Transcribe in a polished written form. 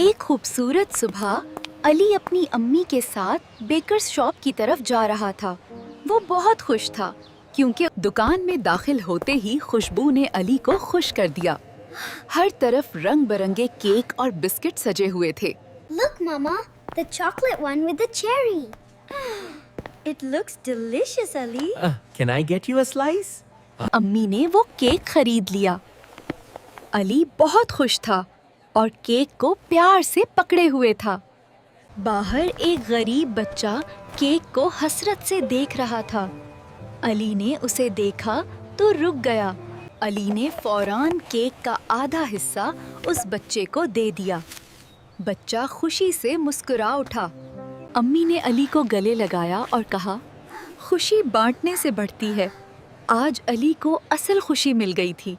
ایک خوبصورت صبح علی اپنی امی کے ساتھ بیکرز شاپ کی طرف جا رہا تھا۔ وہ بہت خوش تھا کیونکہ دکان میں داخل ہوتے ہی خوشبو نے علی کو خوش کر دیا۔ ہر طرف رنگ برنگے کیک اور بسکٹ سجے ہوئے تھے۔ Look, Mama, the chocolate one with the cherry. It looks delicious, Ali. Can I get you a slice? امی نے وہ کیک خرید لیا۔ علی بہت خوش تھا اور کیک کو پیار سے پکڑے ہوئے تھا۔ باہر ایک غریب بچہ کیک کو حسرت سے دیکھ رہا تھا۔ علی نے اسے دیکھا تو رک گیا۔ علی نے فوراً کیک کا آدھا حصہ اس بچے کو دے دیا۔ بچہ خوشی سے مسکرا اٹھا۔ امی نے علی کو گلے لگایا اور کہا، خوشی بانٹنے سے بڑھتی ہے۔ آج علی کو اصل خوشی مل گئی تھی۔